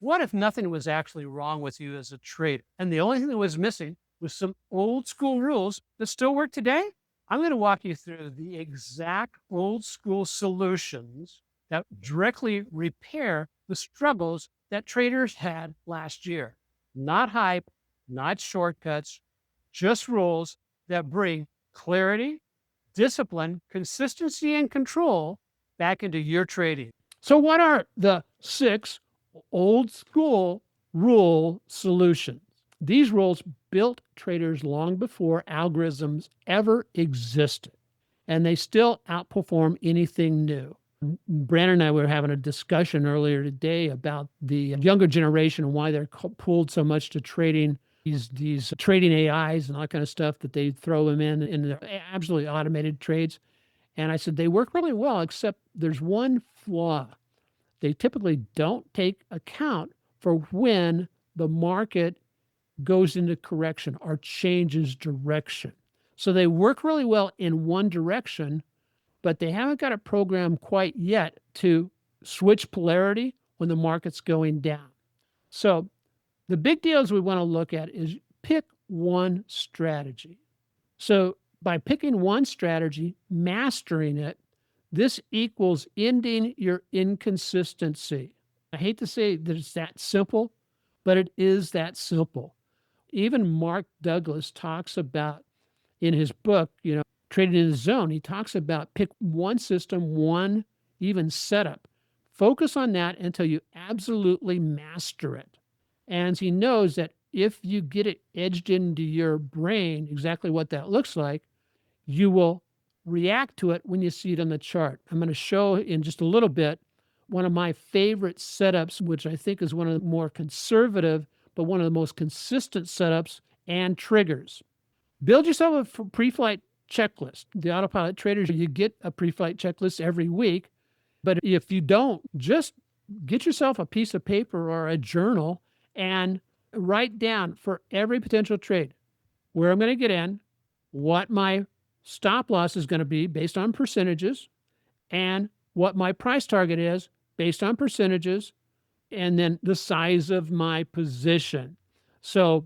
What if nothing was actually wrong with you as a trader and the only thing that was missing was some old school rules that still work today? I'm going to walk you through the exact old school solutions that directly repair the struggles that traders had last year. Not hype, not shortcuts, just rules that bring clarity, discipline, consistency, and control back into your trading. So, what are the 6 old school rule solutions? These rules built traders long before algorithms ever existed, and they still outperform anything new. Brandon and I were having a discussion earlier today about the younger generation and why they're pulled so much to trading these trading AIs and all that kind of stuff that they throw them in their absolutely automated trades. And I said, they work really well, except there's one flaw. They typically don't take account for when the market goes into correction or changes direction. So they work really well in one direction, but they haven't got a program quite yet to switch polarity when the market's going down. So the big deals we want to look at is pick one strategy. So by picking one strategy, mastering it, this equals ending your inconsistency. I hate to say that it's that simple, but it is that simple. Even Mark Douglas talks about in his book, Trading in the Zone, he talks about pick one system, one even setup. Focus on that until you absolutely master it. And he knows that if you get it edged into your brain, exactly what that looks like, you will react to it when you see it on the chart. I'm going to show in just a little bit one of my favorite setups, which I think is one of the more conservative, but one of the most consistent setups and triggers. Build yourself a pre-flight checklist. The AutoPilot traders, you get a pre-flight checklist every week. But if you don't, just get yourself a piece of paper or a journal and write down for every potential trade where I'm going to get in, what my stop loss is going to be based on percentages, and what my price target is based on percentages, and then the size of my position. So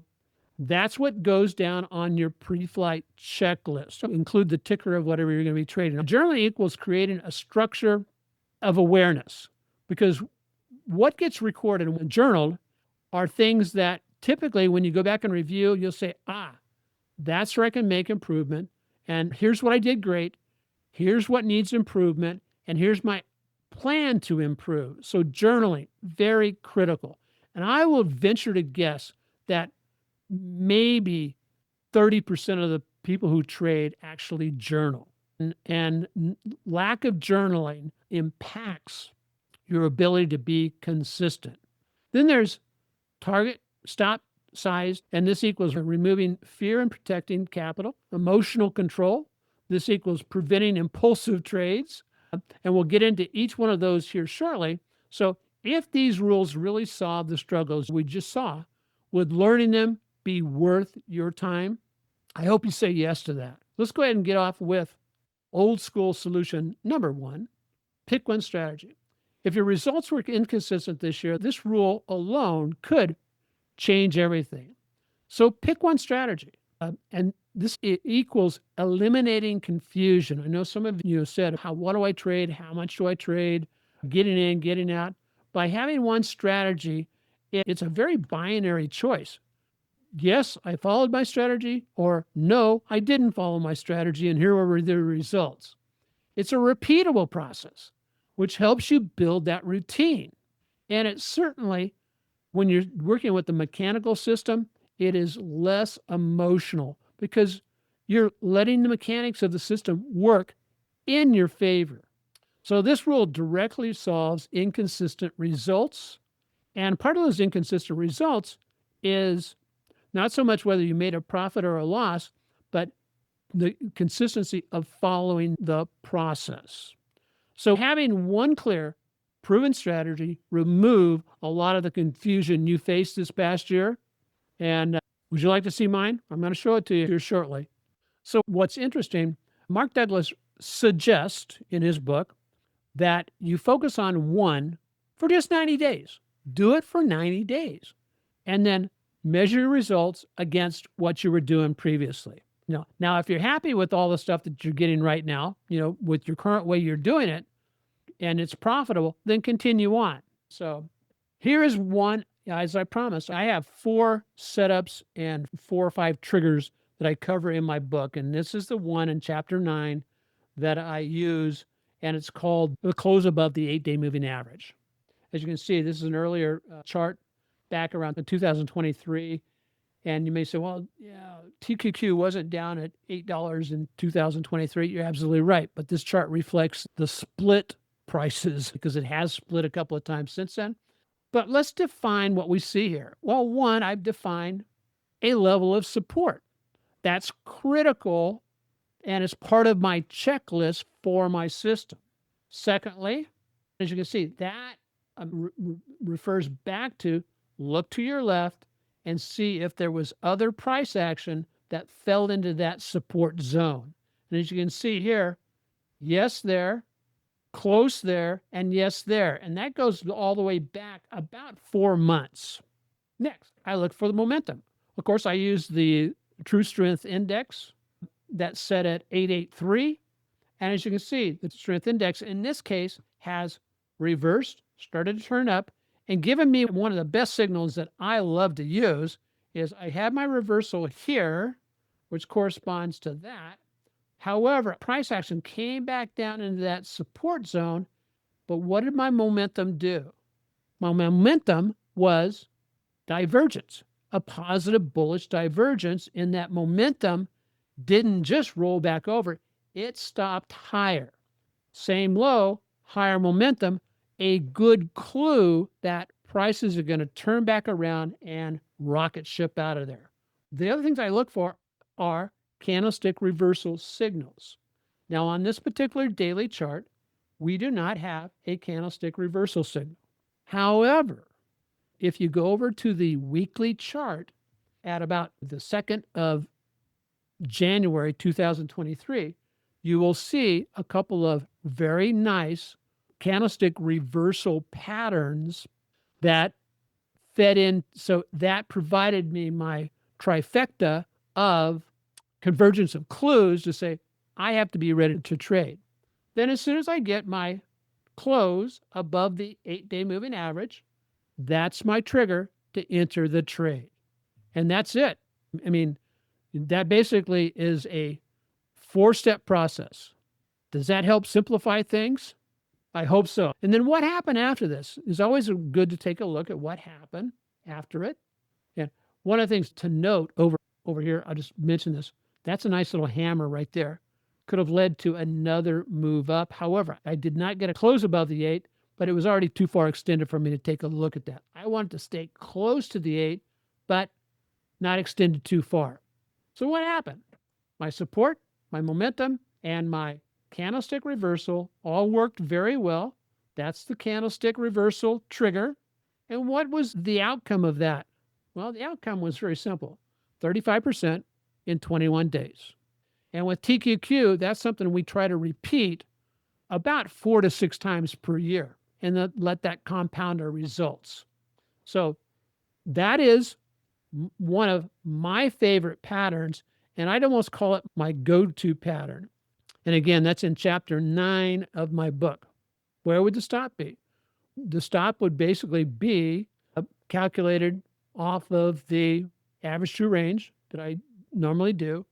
that's what goes down on your pre-flight checklist. So include the ticker of whatever you're going to be trading. Now, journaling equals creating a structure of awareness, because what gets recorded and journaled are things that typically when you go back and review, you'll say, that's where I can make improvement. And here's what I did great. Here's what needs improvement. And here's my plan to improve. So journaling, very critical. And I will venture to guess that maybe 30% of the people who trade actually journal. And lack of journaling impacts your ability to be consistent. Then there's target, stop, size, and this equals removing fear and protecting capital. Emotional control, this equals preventing impulsive trades. And we'll get into each one of those here shortly. So if these rules really solve the struggles we just saw, would learning them be worth your time? I hope you say yes to that. Let's go ahead and get off with old school solution number 1. Pick one strategy. If your results were inconsistent this year, this rule alone could change everything. So pick one strategy. And this equals eliminating confusion. I know some of you said, what do I trade? How much do I trade? Getting in, getting out. By having one strategy, it's a very binary choice. Yes, I followed my strategy, or no, I didn't follow my strategy, and here were the results. It's a repeatable process, which helps you build that routine. And it certainly, when you're working with the mechanical system, it is less emotional because you're letting the mechanics of the system work in your favor. So this rule directly solves inconsistent results. And part of those inconsistent results is not so much whether you made a profit or a loss, but the consistency of following the process. So having one clear, proven strategy remove a lot of the confusion you faced this past year. And would you like to see mine? I'm going to show it to you here shortly. So what's interesting, Mark Douglas suggests in his book that you focus on one for just 90 days. Do it for 90 days and then measure your results against what you were doing previously. Now, if you're happy with all the stuff that you're getting right now, with your current way you're doing it and it's profitable, then continue on. So here is one, as I promised, I have 4 setups and 4 or 5 triggers that I cover in my book. And this is the one in chapter 9 that I use, and it's called the close above the 8-day moving average. As you can see, this is an earlier chart back around 2023. And you may say, well, yeah, TQQ wasn't down at $8 in 2023. You're absolutely right. But this chart reflects the split prices because it has split a couple of times since then. But let's define what we see here. Well, one, I've defined a level of support. That's critical and it's part of my checklist for my system. Secondly, as you can see, that refers back to look to your left and see if there was other price action that fell into that support zone. And as you can see here, yes there, close there, and yes there. And that goes all the way back about 4 months. Next, I look for the momentum. Of course, I use the True Strength Index that's set at 883. And as you can see, the strength index in this case has reversed, started to turn up, and given me one of the best signals that I love to use is I have my reversal here, which corresponds to that. However, price action came back down into that support zone, but what did my momentum do? My momentum was divergence, a positive bullish divergence in that momentum didn't just roll back over, it stopped higher. Same low, higher momentum, a good clue that prices are going to turn back around and rocket ship out of there. The other things I look for are candlestick reversal signals. Now, on this particular daily chart, we do not have a candlestick reversal signal. However, if you go over to the weekly chart at about the 2nd of January 2023, you will see a couple of very nice candlestick reversal patterns that fed in. So that provided me my trifecta of convergence of clues to say, I have to be ready to trade. Then as soon as I get my close above the 8-day moving average, that's my trigger to enter the trade. And that's it. I mean, that basically is a 4-step process. Does that help simplify things? I hope so. And then what happened after this is always good to take a look at what happened after it. And one of the things to note over here, I'll just mention this. That's a nice little hammer right there. Could have led to another move up. However, I did not get a close above the 8, but it was already too far extended for me to take a look at that. I wanted to stay close to the 8, but not extended too far. So what happened? My support, my momentum, and my candlestick reversal all worked very well. That's the candlestick reversal trigger. And what was the outcome of that? Well, the outcome was very simple. 35% in 21 days. And with TQQ, that's something we try to repeat about 4 to 6 times per year and then let that compound our results. So that is one of my favorite patterns, and I'd almost call it my go-to pattern. And again, that's in chapter 9 of my book. Where would the stop be? The stop would basically be calculated off of the average true range that I normally do.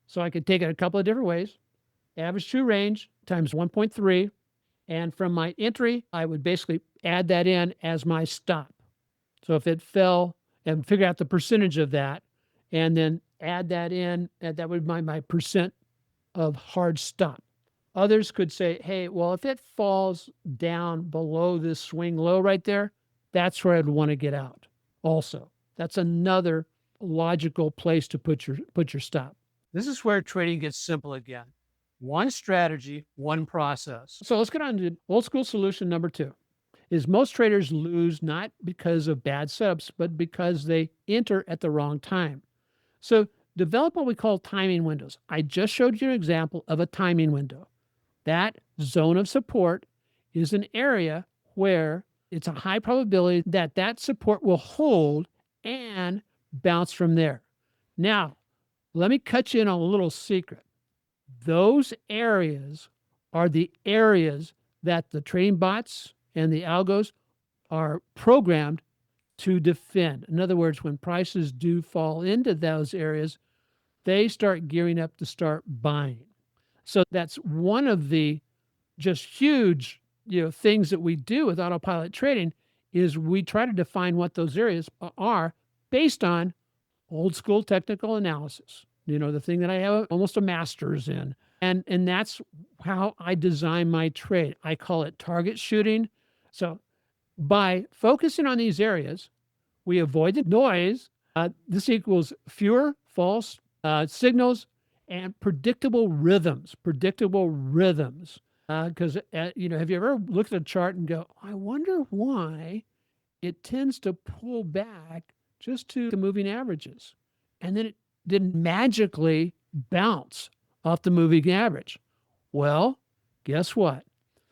So I could take it a couple of different ways. Average true range times 1.3. And from my entry, I would basically add that in as my stop. So if it fell, and figure out the percentage of that, and then add that in, and that would be my percent of hard stop. Others could say, hey, well, if it falls down below this swing low right there, that's where I'd want to get out also. That's another logical place to put your stop. This is where trading gets simple again. One strategy, one process. So let's get on to old school solution number 2. Is most traders lose not because of bad setups, but because they enter at the wrong time. So develop what we call timing windows. I just showed you an example of a timing window. That zone of support is an area where it's a high probability that that support will hold and bounce from there. Now, let me cut you in on a little secret. Those areas are the areas that the trading bots and the algos are programmed to defend. In other words, when prices do fall into those areas, they start gearing up to start buying. So that's one of the just huge, things that we do with autopilot trading is we try to define what those areas are based on old school technical analysis. The thing that I have almost a master's in. And that's how I design my trade. I call it target shooting. So by focusing on these areas, we avoid the noise. This equals fewer false signals and predictable rhythms. Because, have you ever looked at a chart and go, I wonder why it tends to pull back just to the moving averages? And then it didn't magically bounce off the moving average. Well, guess what?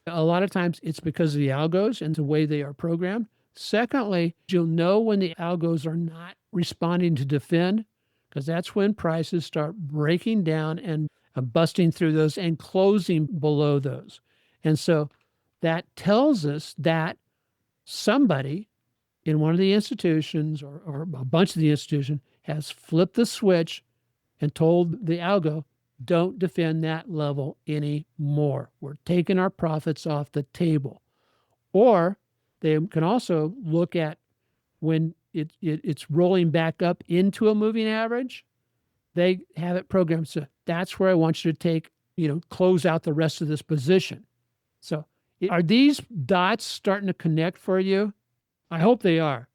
A lot of times it's because of the algos and the way they are programmed. Secondly, you'll know when the algos are not responding to defend, because that's when prices start breaking down and busting through those and closing below those. And so that tells us that somebody in one of the institutions or a bunch of the institutions has flipped the switch and told the algo, don't defend that level anymore. We're taking our profits off the table. Or they can also look at when it's rolling back up into a moving average, they have it programmed. So that's where I want you to take, close out the rest of this position. So are these dots starting to connect for you? I hope they are.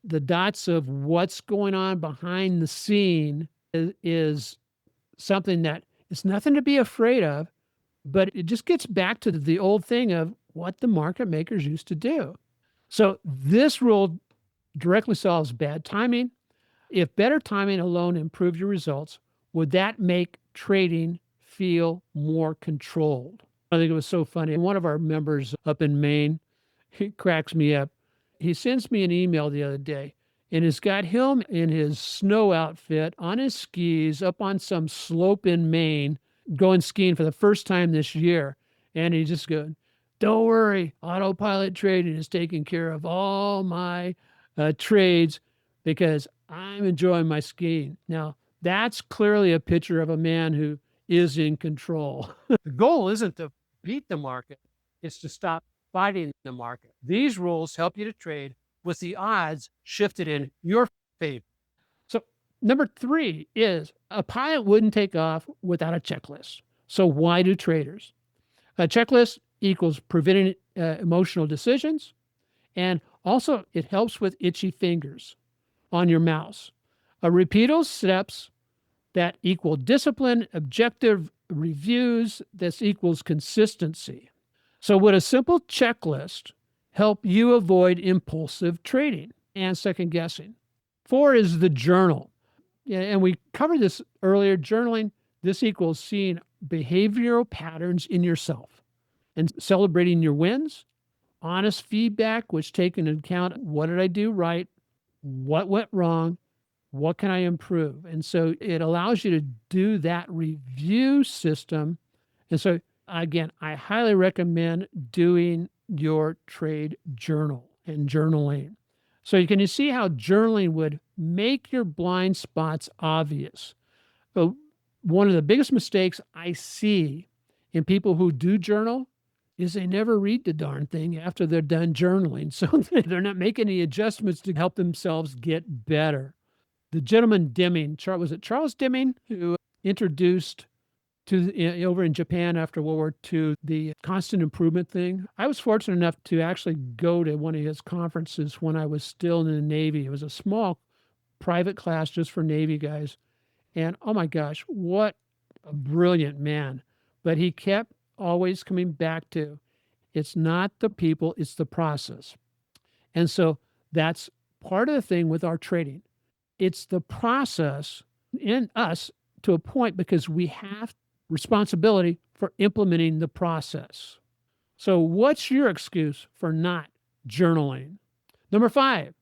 The dots of what's going on behind the scene is something that it's nothing to be afraid of, but it just gets back to the old thing of what the market makers used to do. So this rule directly solves bad timing. If better timing alone improved your results, would that make trading feel more controlled? I think it was so funny. One of our members up in Maine, he cracks me up. He sends me an email the other day, and it's got him in his snow outfit on his skis up on some slope in Maine, going skiing for the first time this year. And he just goes, don't worry, autopilot trading is taking care of all my trades because I'm enjoying my skiing. Now, that's clearly a picture of a man who is in control. The goal isn't to beat the market, it's to stop fighting the market. These rules help you to trade with the odds shifted in your favor. So number 3 is a pilot wouldn't take off without a checklist. So why do traders? A checklist equals preventing emotional decisions. And also it helps with itchy fingers on your mouse. Repeat those steps that equal discipline, objective reviews, this equals consistency. So would a simple checklist help you avoid impulsive trading and second guessing? 4 is the journal. And we covered this earlier. Journaling, this equals seeing behavioral patterns in yourself and celebrating your wins, honest feedback, which take into account what did I do right, what went wrong, what can I improve? And so it allows you to do that review system. And so again, I highly recommend doing your trade journal and journaling. So you can see how journaling would make your blind spots obvious. So one of the biggest mistakes I see in people who do journal is they never read the darn thing after they're done journaling. So they're not making any adjustments to help themselves get better. The gentleman Deming, was it Charles Deming, who introduced over in Japan after World War II, the constant improvement thing? I was fortunate enough to actually go to one of his conferences when I was still in the Navy. It was a small private class just for Navy guys. And oh my gosh, what a brilliant man. But he kept always coming back to, it's not the people, it's the process. And so that's part of the thing with our trading. It's the process in us to a point because we have responsibility for implementing the process. So what's your excuse for not journaling. Number 5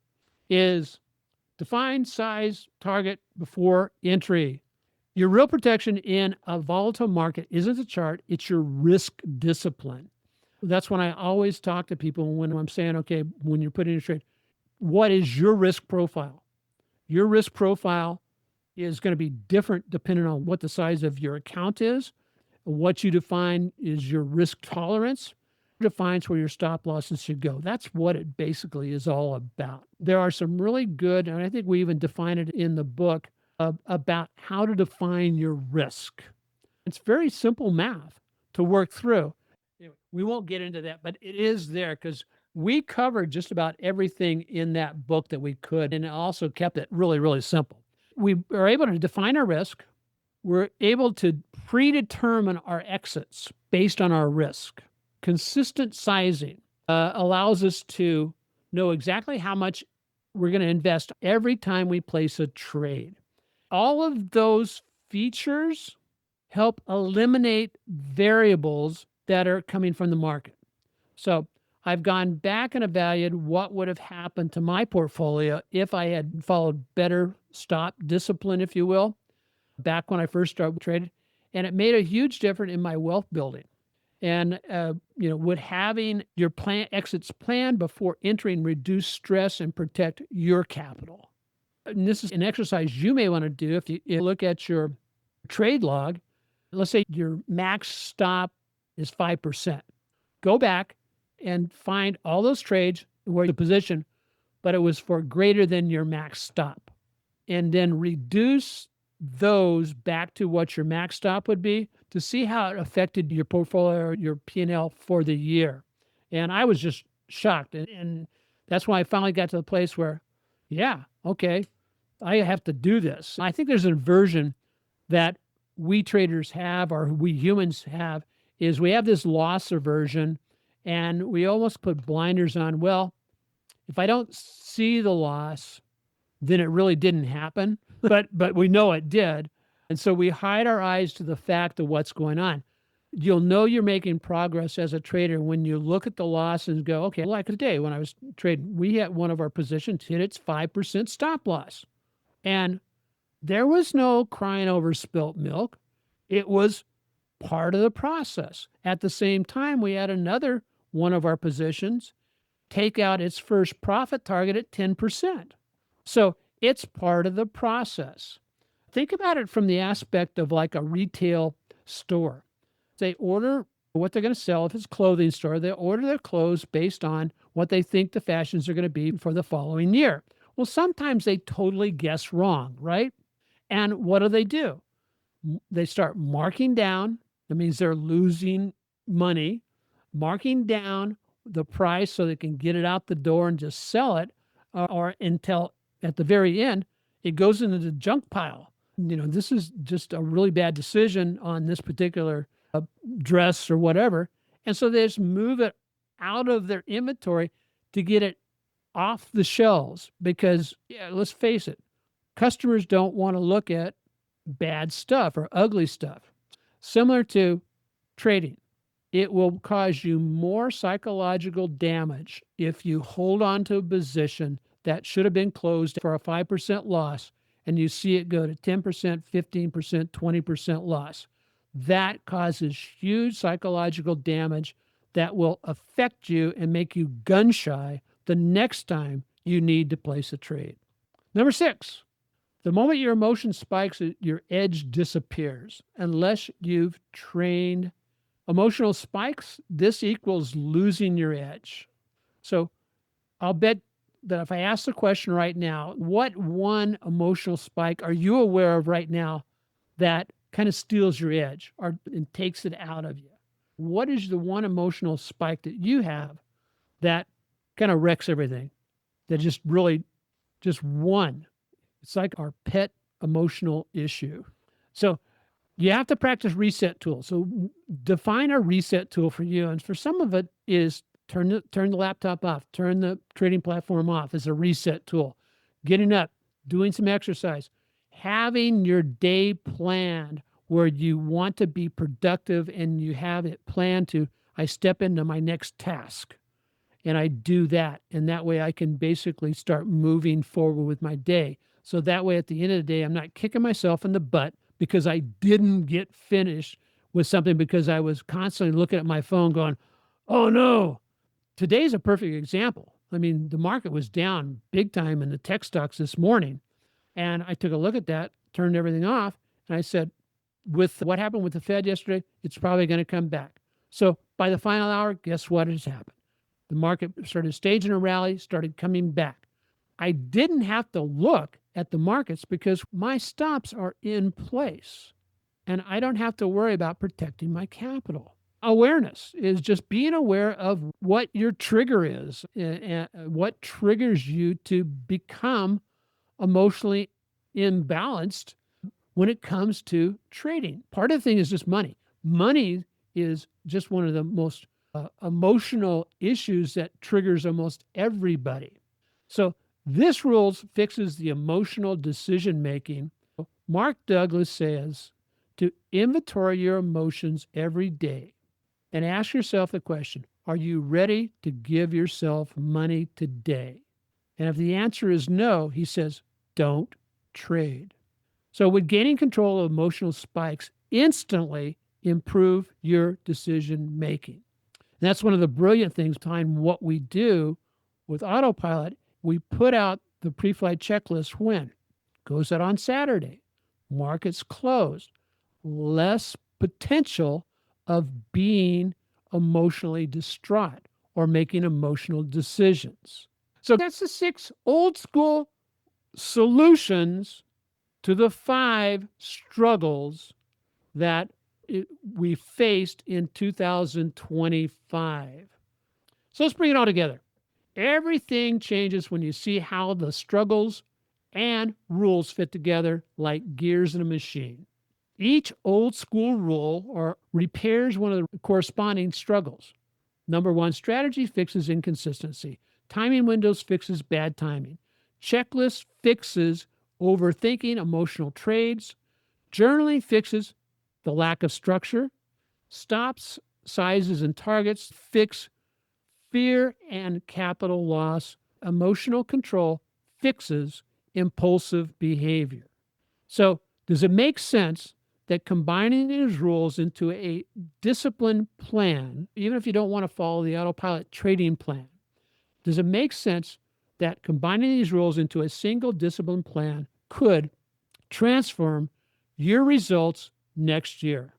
is define size target before entry. Your real protection in a volatile market isn't the chart, it's your risk discipline. That's when I always talk to people when I'm saying, okay, when you're putting a trade, what is your risk profile? Your risk profile is going to be different depending on what the size of your account is. What you define is your risk tolerance, defines where your stop losses should go. That's what it basically is all about. There are some really good, and I think we even define it in the book, about how to define your risk. It's very simple math to work through. Anyway, we won't get into that, but it is there because we covered just about everything in that book that we could, and also kept it really, really simple. We are able to define our risk. We're able to predetermine our exits based on our risk. Consistent sizing allows us to know exactly how much we're going to invest every time we place a trade. All of those features help eliminate variables that are coming from the market. So I've gone back and evaluated what would have happened to my portfolio if I had followed better stop discipline, if you will, back when I first started trading. And it made a huge difference in my wealth building. And, would having your exits planned before entering reduce stress and protect your capital. And this is an exercise you may want to do if you look at your trade log. Let's say your max stop is 5%. Go back and find all those trades where the position, but it was for greater than your max stop. And then reduce those back to what your max stop would be to see how it affected your portfolio or your P&L for the year. And I was just shocked. And that's why I finally got to the place where, yeah, okay, I have to do this. I think there's an aversion that we traders have, or we humans have, is we have this loss aversion and we almost put blinders on. Well, if I don't see the loss, then it really didn't happen, but we know it did. And so we hide our eyes to the fact of what's going on. You'll know you're making progress as a trader when you look at the loss and go, okay, like today when I was trading, we had one of our positions hit its 5% stop loss. And there was no crying over spilt milk. It was part of the process. At the same time, we had another one of our positions take out its first profit target at 10%. So it's part of the process. Think about it from the aspect of like a retail store. They order what they're going to sell. If it's a clothing store, they order their clothes based on what they think the fashions are going to be for the following year. Well, sometimes they totally guess wrong, right? And what do? They start marking down. That means they're losing money, marking down the price so they can get it out the door and just sell it, or until at the very end, it goes into the junk pile. This is just a really bad decision on this particular dress or whatever. And so they just move it out of their inventory to get it off the shelves because, yeah, let's face it, customers don't want to look at bad stuff or ugly stuff. Similar to trading, it will cause you more psychological damage if you hold on to a position that should have been closed for a 5% loss and you see it go to 10%, 15%, 20% loss. That causes huge psychological damage that will affect you and make you gun shy the next time you need to place a trade. Number 6, the moment your emotion spikes, your edge disappears unless you've trained. Emotional spikes, this equals losing your edge. So I'll bet that if I ask the question right now, what one emotional spike are you aware of right now that kind of steals your edge and takes it out of you? What is the one emotional spike that you have that kind of wrecks everything? That just really, just one. It's like our pet emotional issue. So you have to practice reset tools. So define a reset tool for you. And for some of it is turn the laptop off, turn the trading platform off as a reset tool. Getting up, doing some exercise, having your day planned where you want to be productive and you have it planned to, I step into my next task. And I do that. And that way I can basically start moving forward with my day. So that way at the end of the day, I'm not kicking myself in the butt because I didn't get finished with something because I was constantly looking at my phone going, oh no. Today's a perfect example. I mean, the market was down big time in the tech stocks this morning. And I took a look at that, turned everything off, and I said, with what happened with the Fed yesterday, it's probably going to come back. So by the final hour, guess what has happened? The market started staging a rally, started coming back. I didn't have to look at the markets because my stops are in place and I don't have to worry about protecting my capital. Awareness is just being aware of what your trigger is and what triggers you to become emotionally imbalanced when it comes to trading. Part of the thing is just money. Money is just one of the most emotional issues that triggers almost everybody. So this rule fixes the emotional decision making. Mark Douglas says to inventory your emotions every day and ask yourself the question, are you ready to give yourself money today? And if the answer is no, he says, don't trade. So would gaining control of emotional spikes instantly improve your decision making? And that's one of the brilliant things behind what we do with AutoPilot. We put out the pre-flight checklist when? Goes out on Saturday. Markets closed. Less potential of being emotionally distraught or making emotional decisions. So that's the 6 old school solutions to the 5 struggles that we faced in 2025. So let's bring it all together. Everything changes when you see how the struggles and rules fit together like gears in a machine. Each old school rule or repairs one of the corresponding struggles. Number 1, strategy fixes inconsistency. Timing windows fixes bad timing. Checklist fixes overthinking emotional trades. Journaling fixes the lack of structure. Stops, sizes, and targets fix fear and capital loss. Emotional control fixes impulsive behavior. So, does it make sense that combining these rules into a disciplined plan, even if you don't want to follow the AutoPilot trading plan, does it make sense that combining these rules into a single discipline plan could transform your results next year?